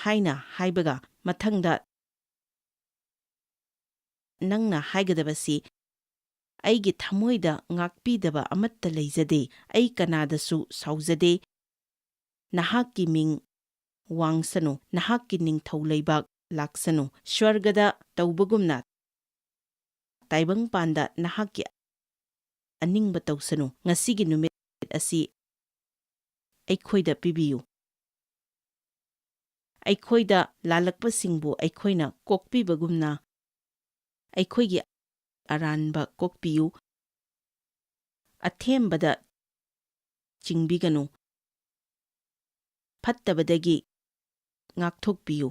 ꯍꯥꯏꯅ ꯍꯥꯏꯕꯒ ꯃꯊꯪꯗ ꯅꯪꯅ ꯍꯥꯏꯒꯗꯕꯁꯤ, ꯑꯩꯒꯤ ꯊꯃꯣꯏꯗ ꯉꯥꯛꯄꯤꯗꯕ ꯑꯃꯠꯇ ꯂꯩꯖꯗꯦ, ꯑꯩ ꯀꯅꯥꯗꯁꯨ ꯁꯥꯎꯖꯗꯦ, ꯅꯍꯥꯛꯀꯤ ꯃꯤꯡ ꯋꯥꯡꯁꯅꯨ, ꯅꯍꯥꯛꯀꯤ ꯅꯤꯡꯊꯧ ꯂꯩꯕꯥꯛ ꯂꯥꯛꯁꯅꯨ, ꯁ꯭ꯋꯔꯒꯗ ꯇꯧꯕꯒꯨꯝꯅ ꯇꯥꯏꯕꯪꯄꯥꯟꯗ ꯅꯍꯥꯛꯀꯤ ꯑꯅꯤꯡꯕ ꯇꯧꯁꯅꯨ꯫ ꯉꯁꯤꯒꯤ ꯅꯨꯃꯤꯠ ꯑꯁꯤ ꯑꯩꯈꯣꯏꯗ ꯄꯤꯕꯤꯌꯨ, ꯑꯩꯈꯣꯏꯗ ꯂꯥꯜꯂꯛꯄꯁꯤꯡꯕꯨ ꯑꯩꯈꯣꯏꯅ ꯀꯣꯛꯄꯤꯕꯒꯨꯝꯅ ꯑꯩꯈꯣꯏꯒꯤ ꯑꯔꯥꯟꯕ ꯀꯣꯛꯄꯤꯌꯨ, ꯑꯊꯦꯝꯕꯗ ꯆꯤꯡꯕꯤꯒꯅꯨ, ꯐꯠꯇꯕꯗꯒꯤ ꯉꯥꯛꯊꯣꯛꯄꯤꯌꯨ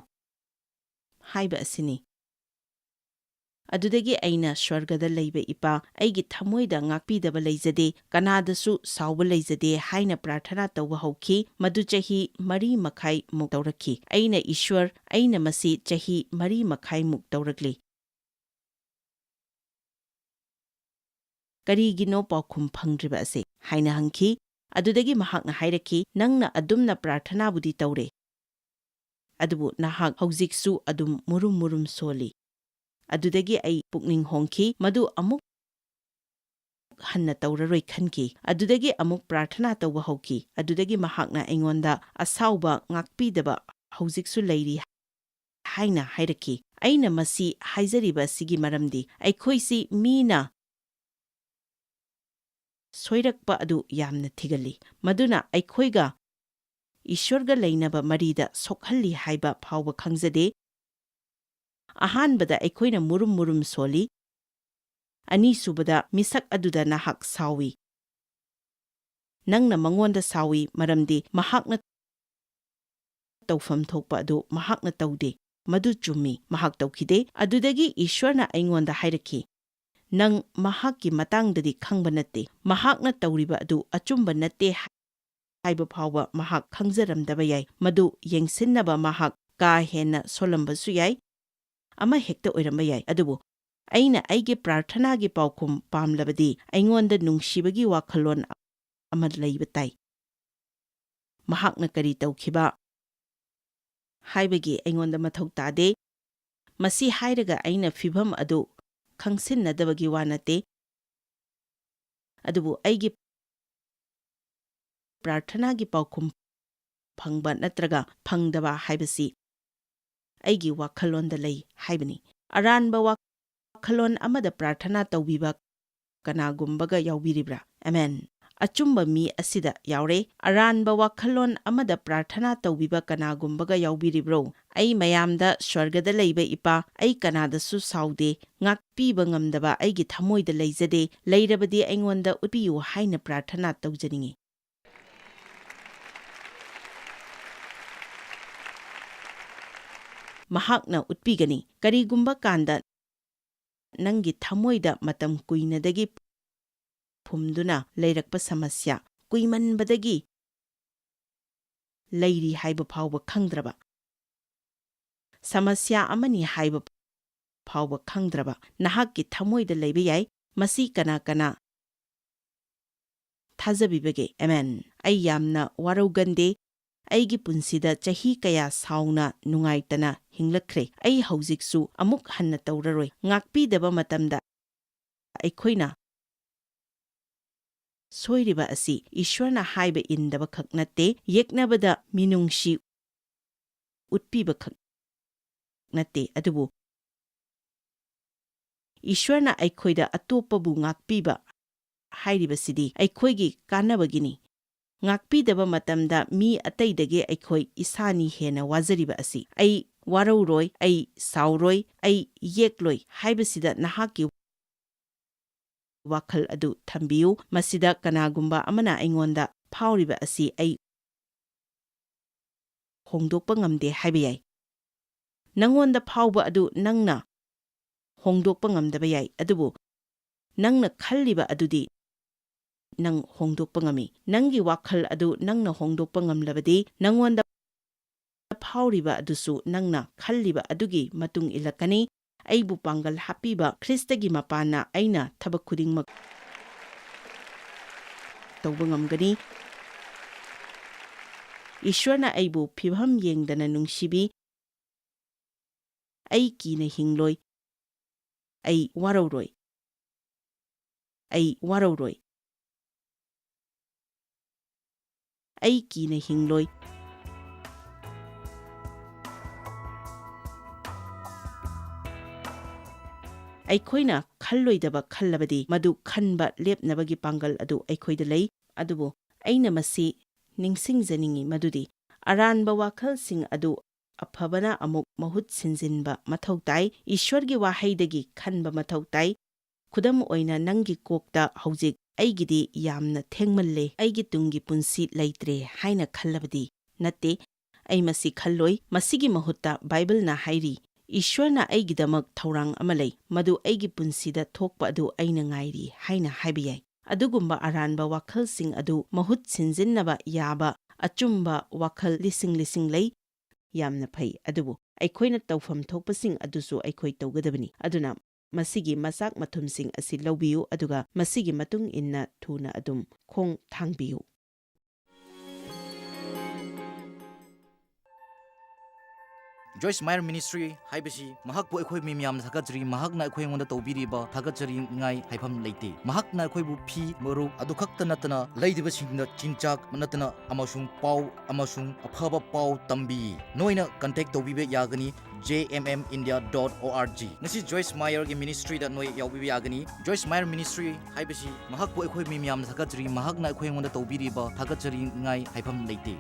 ꯍꯥꯏꯕ ꯑꯁꯤꯅꯤ꯫ ꯑꯗꯨꯗꯒꯤ ꯑꯩꯅ ꯁ꯭ꯋꯔꯒꯗ ꯂꯩꯕ ꯏꯄꯥ, ꯑꯩꯒꯤ ꯊꯃꯣꯏꯗ ꯉꯥꯛꯄꯤꯗꯕ ꯂꯩꯖꯗꯦ, ꯀꯅꯥꯗꯁꯨ ꯁꯥꯎꯕ ꯂꯩꯖꯗꯦ ꯍꯥꯏꯅ ꯄ꯭ꯔꯥꯔꯊꯅꯥ ꯇꯧꯕ ꯍꯧꯈꯤ꯫ ꯃꯗꯨ ꯆꯍꯤ 4.5 ꯇꯧꯔꯛꯈꯤ꯫ ꯑꯩꯅ ꯏꯁ꯭ꯋꯔ, ꯑꯩꯅ ꯃꯁꯤ ꯆꯍꯤ 4.5 ꯇꯧꯔꯛꯂꯤ, ꯀꯔꯤꯒꯤꯅꯣ ꯄꯥꯎꯈꯨꯝ ꯐꯪꯗ꯭ꯔꯤꯕ ꯑꯁꯤ ꯍꯥꯏꯅ ꯍꯪꯈꯤ꯫ ꯑꯗꯨꯗꯒꯤ ꯃꯍꯥꯛꯅ ꯍꯥꯏꯔꯛꯈꯤ, ꯅꯪꯅ ꯑꯗꯨꯝꯅ ꯄ꯭ꯔꯥꯔꯊꯅꯥꯕꯨꯗꯤ ꯇꯧꯔꯦ, ꯑꯗꯨꯕꯨ ꯅꯍꯥꯛ ꯍꯧꯖꯤꯛꯁꯨ ꯑꯗꯨꯝ ꯃꯨꯔꯨꯝ ꯃꯨꯔꯨꯝ ꯁꯣꯜꯂꯤ꯫ ꯑꯗꯨꯗꯒꯤ ꯑꯩ ꯄꯨꯛꯅꯤꯡ ꯍꯣꯡꯈꯤ, ꯃꯗꯨ ꯑꯃꯨꯛ ꯍꯟꯅ ꯇꯧꯔꯔꯣꯏ ꯈꯟꯈꯤ꯫ ꯑꯗꯨꯗꯒꯤ ꯑꯃꯨꯛ ꯄ꯭ꯔꯥꯔꯊꯅꯥ ꯇꯧꯕ ꯍꯧꯈꯤ꯫ ꯑꯗꯨꯗꯒꯤ ꯃꯍꯥꯛꯅ ꯑꯩꯉꯣꯟꯗ ꯑꯁꯥꯎꯕ ꯉꯥꯛꯄꯤꯗꯕ ꯍꯧꯖꯤꯛꯁꯨ ꯂꯩꯔꯤ ꯍꯥꯏꯅ ꯍꯥꯏꯔꯛꯈꯤ꯫ ꯑꯩꯅ ꯃꯁꯤ ꯍꯥꯏꯖꯔꯤꯕ ꯑꯁꯤꯒꯤ ꯃꯔꯝꯗꯤ ꯑꯩꯈꯣꯏꯁꯤ ꯃꯤꯅ ꯁꯣꯏꯔꯛꯄ ꯑꯗꯨ ꯌꯥꯝꯅ ꯊꯤꯒꯜꯂꯤ, ꯃꯗꯨꯅ ꯑꯩꯈꯣꯏꯒ ꯏꯁ꯭ꯋꯔꯒ ꯂꯩꯅꯕ ꯃꯔꯤꯗ ꯁꯣꯛꯍꯜꯂꯤ ꯍꯥꯏꯕ ꯐꯥꯎꯕ ꯈꯪꯖꯗꯦ꯫ ꯑꯍꯥꯟꯕꯗ ꯑꯩꯈꯣꯏꯅ ꯃꯨꯔꯨꯝ ꯃꯨꯔꯨꯝ ꯁꯣꯜꯂꯤ, ꯑꯅꯤꯁꯨꯕꯗ ꯃꯤꯁꯛ ꯑꯗꯨꯗ ꯅꯍꯥꯛ ꯁꯥꯎꯏ꯫ ꯅꯪꯅ ꯃꯉꯣꯟꯗ ꯁꯥꯎꯏ ꯃꯔꯝꯗꯤ ꯃꯍꯥꯛꯅ ꯇꯧꯐꯝ ꯊꯣꯛꯄ ꯑꯗꯨ ꯃꯍꯥꯛꯅ ꯇꯧꯗꯦ꯫ ꯃꯗꯨ ꯆꯨꯝꯃꯤ, ꯃꯍꯥꯛ ꯇꯧꯈꯤꯗꯦ꯫ ꯑꯗꯨꯗꯒꯤ ꯏꯁ꯭ꯋꯔꯅ ꯑꯩꯉꯣꯟꯗ ꯍꯥꯏꯔꯛꯈꯤ, ꯅꯪ ꯃꯍꯥꯛꯀꯤ ꯃꯇꯥꯡꯗꯗꯤ ꯈꯪꯕ ꯅꯠꯇꯦ꯫ ꯃꯍꯥꯛꯅ ꯇꯧꯔꯤꯕ ꯑꯗꯨ ꯑꯆꯨꯝꯕ ꯅꯠꯇꯦ ꯍꯥꯏꯕ ꯐꯥꯎꯕ ꯃꯍꯥꯛ ꯈꯪꯖꯔꯝꯗꯕ ꯌꯥꯏ꯫ ꯃꯗꯨ ꯌꯦꯡꯁꯤꯟꯅꯕ ꯃꯍꯥꯛ ꯀꯥ ꯍꯦꯟꯅ ꯁꯣꯜꯂꯝꯕꯁꯨ ꯌꯥꯏ, ꯑꯃꯍꯦꯛꯇ ꯑꯣꯏꯔꯝꯕ ꯌꯥꯏ꯫ ꯑꯗꯨꯕꯨ ꯑꯩꯅ ꯑꯩꯒꯤ ꯄ꯭ꯔꯥꯔꯊꯅꯥꯒꯤ ꯄꯥꯎꯈꯨꯝ ꯄꯥꯝꯂꯕꯗꯤ ꯑꯩꯉꯣꯟꯗ ꯅꯨꯡꯁꯤꯕꯒꯤ ꯋꯥꯈꯜꯂꯣꯟ ꯑꯃ ꯂꯩꯕ ꯇꯥꯏ꯫ ꯃꯍꯥꯛꯅ ꯀꯔꯤ ꯇꯧꯈꯤꯕ ꯍꯥꯏꯕꯒꯤ ꯑꯩꯉꯣꯟꯗ ꯃꯊꯧ ꯇꯥꯗꯦ꯫ ꯃꯁꯤ ꯍꯥꯏꯔꯒ ꯑꯩꯅ ꯐꯤꯚꯝ ꯑꯗꯨ ꯈꯪꯁꯤꯟꯅꯗꯕꯒꯤ ꯋꯥ ꯅꯠꯇꯦ, ꯑꯗꯨꯕꯨ ꯑꯩꯒꯤ ꯄ꯭ꯔꯥꯔꯊꯅꯥꯒꯤ ꯄꯥꯎꯈꯨꯝ ꯐꯪꯕ ꯅꯠꯇ꯭ꯔꯒ ꯐꯪꯗꯕ ꯍꯥꯏꯕꯁꯤ ꯑꯩꯒꯤ ꯋꯥꯈꯜꯂꯣꯟꯗ ꯂꯩ ꯍꯥꯏꯕꯅꯤ꯫ ꯑꯔꯥꯟꯕ ꯋꯥꯈꯜꯂꯣꯟ ꯑꯃꯗ ꯄ꯭ꯔꯥꯔꯊꯅꯥ ꯇꯧꯕꯤꯕ ꯀꯅꯥꯒꯨꯝꯕꯒ ꯌꯥꯎꯕꯤꯔꯤꯕ꯭ꯔꯥ? ꯑꯃꯦꯟ꯫ ꯑꯆꯨꯝꯕ ꯃꯤ ꯑꯁꯤꯗ ꯌꯥꯎꯔꯦ꯫ ꯑꯔꯥꯟꯕ ꯋꯥꯈꯜꯂꯣꯟ ꯑꯃꯗ ꯄ꯭ꯔꯥꯔꯊꯅꯥ ꯇꯧꯕꯤꯕ ꯀꯅꯥꯒꯨꯝꯕꯒ ꯌꯥꯎꯕꯤꯔꯤꯕ꯭ꯔꯣ? ꯑꯩ ꯃꯌꯥꯝꯗ ꯁ꯭ꯋꯔꯒꯗ ꯂꯩꯕ ꯏꯄꯥ, ꯑꯩ ꯀꯅꯥꯗꯁꯨ ꯁꯥꯎꯗꯦ, ꯉꯥꯛꯄꯤꯕ ꯉꯝꯗꯕ ꯑꯩꯒꯤ ꯊꯃꯣꯏꯗ ꯂꯩꯖꯗꯦ, ꯂꯩꯔꯕꯗꯤ ꯑꯩꯉꯣꯟꯗ ꯎꯠꯄꯤꯌꯨ ꯍꯥꯏꯅ ꯄ꯭ꯔꯥꯔꯊꯅꯥ ꯇꯧꯖꯅꯤꯡꯉꯤ꯫ ꯃꯍꯥꯛꯅ ꯎꯠꯄꯤꯒꯅꯤ꯫ ꯀꯔꯤꯒꯨꯝꯕ ꯀꯥꯟꯗ ꯅꯪꯒꯤ ꯊꯃꯣꯏꯗ ꯃꯇꯝ ꯀꯨꯏꯅꯗꯒꯤ ꯐꯨꯝꯗꯨꯅ ꯂꯩꯔꯛꯄ ꯁꯃꯁ꯭ꯌꯥ, ꯀꯨꯏꯃꯟꯕꯗꯒꯤ ꯂꯩꯔꯤ ꯍꯥꯏꯕ ꯐꯥꯎꯕ ꯈꯪꯗ꯭ꯔꯕ, ꯁꯃꯁ꯭ꯌꯥ ꯑꯃꯅꯤ ꯍꯥꯏꯕ ꯐꯥꯎꯕ ꯈꯪꯗ꯭ꯔꯕ ꯅꯍꯥꯛꯀꯤ ꯊꯃꯣꯏꯗ ꯂꯩꯕ ꯌꯥꯏ꯫ ꯃꯁꯤ ꯀꯅꯥ ꯀꯅꯥ ꯊꯥꯖꯕꯤꯕꯒꯦ? ꯑꯃꯦꯟ꯫ ꯑꯩ ꯌꯥꯝꯅ ꯋꯥꯔꯧꯒꯟꯗꯦ꯫ ꯑꯩꯒꯤ ꯄꯨꯟꯁꯤꯗ ꯆꯍꯤ ꯀꯌꯥ ꯁꯥꯎꯅ ꯅꯨꯡꯉꯥꯏꯇꯅ ꯍꯤꯡꯂꯛꯈ꯭ꯔꯦ꯫ ꯑꯩ ꯍꯧꯖꯤꯛꯁꯨ ꯑꯃꯨꯛ ꯍꯟꯅ ꯇꯧꯔꯔꯣꯏ꯫ ꯉꯥꯛꯄꯤꯗꯕ ꯃꯇꯝꯗ ꯑꯩꯈꯣꯏꯅ ꯁꯣꯏꯔꯤꯕ ꯑꯁꯤ ꯏꯁ꯭ꯋꯔꯅ ꯍꯥꯏꯕ ꯏꯟꯗꯕꯈꯛ ꯅꯠꯇꯦ, ꯌꯦꯛꯅꯕꯗ ꯃꯤꯅꯨꯡꯁꯤ ꯎꯠꯄꯤꯕꯈꯛ ꯅꯠꯇꯦ, ꯑꯗꯨꯕꯨ ꯏꯁ꯭ꯋꯔꯅ ꯑꯩꯈꯣꯏꯗ ꯑꯇꯣꯞꯄꯕꯨ ꯉꯥꯛꯄꯤꯕ ꯍꯥꯏꯔꯤꯕꯁꯤꯗꯤ ꯑꯩꯈꯣꯏꯒꯤ ꯀꯥꯟꯅꯕꯒꯤꯅꯤ꯫ ꯉꯥꯛꯄꯤꯗꯕ ꯃꯇꯝꯗ ꯃꯤ ꯑꯇꯩꯗꯒꯤ ꯑꯩꯈꯣꯏ ꯏꯁꯥꯅꯤ ꯍꯦꯟꯅ ꯋꯥꯖꯔꯤꯕ ꯑꯁꯤ꯫ ꯑꯩ ꯋꯥꯔꯧꯔꯣꯏ, ꯑꯩ ꯁꯥꯎꯔꯣꯏ, ꯑꯩ ꯌꯦꯛꯂꯣꯏ ꯍꯥꯏꯕꯁꯤꯗ ꯅꯍꯥꯛꯀꯤ ꯋꯥꯈꯜ ꯑꯗꯨ ꯊꯝꯕꯤꯌꯨ꯫ ꯃꯁꯤꯗ ꯀꯅꯥꯒꯨꯝꯕ ꯑꯃꯅ ꯑꯩꯉꯣꯟꯗ ꯐꯥꯎꯔꯤꯕ ꯑꯁꯤ ꯑꯩ ꯍꯣꯡꯗꯣꯛꯄ ꯉꯝꯗꯦ ꯍꯥꯏꯕ ꯌꯥꯏ꯫ ꯅꯪꯉꯣꯟꯗ ꯐꯥꯎꯕ ꯑꯗꯨ ꯅꯪꯅ ꯍꯣꯡꯗꯣꯛꯄ ꯉꯝꯗꯕ ꯌꯥꯏ, ꯑꯗꯨꯕꯨ ꯅꯪꯅ ꯈꯜꯂꯤꯕ ꯑꯗꯨꯗꯤ ꯅꯪ ꯍꯣꯡꯗꯣꯛꯄ ꯉꯝꯃꯤ꯫ ꯅꯪꯒꯤ ꯋꯥꯈꯜ ꯑꯗꯨ ꯅꯪꯅ ꯍꯣꯡꯗꯣꯛꯄ ꯉꯝꯂꯕꯗꯤ ꯅꯪꯉꯣꯟꯗ ꯐꯥꯎꯔꯤꯕ ꯑꯗꯨꯁꯨ ꯅꯪꯅ ꯈꯜꯂꯤꯕ ꯑꯗꯨꯒꯤ ꯃꯇꯨꯡ ꯏꯜꯂꯛꯀꯅꯤ꯫ ꯑꯩꯕꯨ ꯄꯥꯡꯒꯜ ꯍꯥꯞꯄꯤꯕ ꯈ꯭ꯔꯤꯁꯇꯒꯤ ꯃꯄꯥꯟꯅ ꯑꯩꯅ ꯊꯕꯛ ꯈꯨꯗꯤꯡꯃꯛ ꯇꯧꯕ ꯉꯝꯒꯅꯤ꯫ ꯏꯁ꯭ꯋꯔꯅ ꯑꯩꯕꯨ ꯐꯤꯚꯝ ꯌꯦꯡꯗꯅ ꯅꯨꯡꯁꯤꯕꯤ꯫ ꯑꯩ ꯀꯤꯅ ꯍꯤꯡꯂꯣꯏ, ꯑꯩ ꯋꯥꯔꯧꯔꯣꯏ, ꯑꯩ ꯋꯥꯔꯧꯔꯣꯏ, ꯑꯩ ꯀꯤꯅ ꯍꯤꯡꯂꯣꯏ, ꯑꯩꯈꯣꯏꯅ ꯈꯜꯂꯣꯏꯗꯕ ꯈꯜꯂꯕꯗꯤ ꯃꯗꯨ ꯈꯟꯕ ꯂꯦꯞꯅꯕꯒꯤ ꯄꯥꯡꯒꯜ ꯑꯗꯨ ꯑꯩꯈꯣꯏꯗ ꯂꯩ꯫ ꯑꯗꯨꯕꯨ ꯑꯩꯅ ꯃꯁꯤ ꯅꯤꯡꯁꯤꯡꯖꯅꯤꯡꯉꯤ ꯃꯗꯨꯗꯤ ꯑꯔꯥꯟꯕ ꯋꯥꯈꯜꯁꯤꯡ ꯑꯗꯨ ꯑꯐꯕꯅ ꯑꯃꯨꯛ ꯃꯍꯨꯠ ꯁꯤꯟꯖꯤꯟꯕ ꯃꯊꯧ ꯇꯥꯏ꯫ ꯏꯁ꯭ꯋꯔꯒꯤ ꯋꯥꯍꯩꯗꯒꯤ ꯈꯟꯕ ꯃꯊꯧ ꯇꯥꯏ꯫ ꯈꯨꯗꯝ ꯑꯣꯏꯅ ꯅꯪꯒꯤ ꯀꯣꯛꯇ ꯍꯧꯖꯤꯛ ꯑꯩꯒꯤꯗꯤ ꯌꯥꯝꯅ ꯊꯦꯡꯃꯜꯂꯦ, ꯑꯩꯒꯤ ꯇꯨꯡꯒꯤ ꯄꯨꯟꯁꯤ ꯂꯩꯇ꯭ꯔꯦ ꯍꯥꯏꯅ ꯈꯜꯂꯕꯗꯤ ꯅꯠꯇꯦ, ꯑꯩ ꯃꯁꯤ ꯈꯜꯂꯣꯏ꯫ ꯃꯁꯤꯒꯤ ꯃꯍꯨꯠꯇ ꯕꯥꯏꯕꯜꯅ ꯍꯥꯏꯔꯤ, ꯏꯁ꯭ꯋꯔꯅ ꯑꯩꯒꯤꯗꯃꯛ ꯊꯧꯔꯥꯡ ꯑꯃ ꯂꯩ, ꯃꯗꯨ ꯑꯩꯒꯤ ꯄꯨꯟꯁꯤꯗ ꯊꯣꯛꯄ ꯑꯗꯨ ꯑꯩꯅ ꯉꯥꯏꯔꯤ ꯍꯥꯏꯅ ꯍꯥꯏꯕ ꯌꯥꯏ꯫ ꯑꯗꯨꯒꯨꯝꯕ ꯑꯔꯥꯟꯕ ꯋꯥꯈꯜꯁꯤꯡ ꯑꯗꯨ ꯃꯍꯨꯠ ꯁꯤꯟꯖꯤꯟꯅꯕ ꯌꯥꯕ ꯑꯆꯨꯝꯕ ꯋꯥꯈꯜ ꯂꯤꯁꯤꯡ ꯂꯤꯁꯤꯡ ꯂꯩ꯫ ꯌꯥꯝꯅ ꯐꯩ, ꯑꯗꯨꯕꯨ ꯑꯩꯈꯣꯏꯅ ꯇꯧꯐꯝ ꯊꯣꯛꯄꯁꯤꯡ ꯑꯗꯨꯁꯨ ꯑꯩꯈꯣꯏ ꯇꯧꯒꯗꯕꯅꯤ꯫ ꯑꯗꯨꯅ ꯃꯁꯤꯒꯤ ꯃꯆꯥꯛ ꯃꯊꯨꯝꯁꯤꯡ ꯑꯁꯤ ꯂꯧꯕꯤꯌꯨ, ꯑꯗꯨꯒ ꯃꯁꯤꯒꯤ ꯃꯇꯨꯡ ꯏꯟꯅ ꯊꯨꯅ ꯑꯗꯨꯝ ꯈꯣꯡ ꯊꯥꯡꯕꯤꯌꯨ꯫
Joyce Meyer Ministry haibasi mahakpu akhoi mi miyam thakajri mahakna akhoi ngonda tawbiriba thakajri ngai haifam leite mahakna akhoi bu phi moru adu khakta natana leidiba singna chinchak natana amasung pau amasung aphaba pau tambi noina contact tawbibe yagani jmmindia.org ngasi Joyce Meyer gi ministry da noi yawbibe yagani Joyce Meyer Ministry haibasi mahakpu akhoi mi miyam thakajri mahakna akhoi ngonda tawbiriba thakajri ngai haifam leite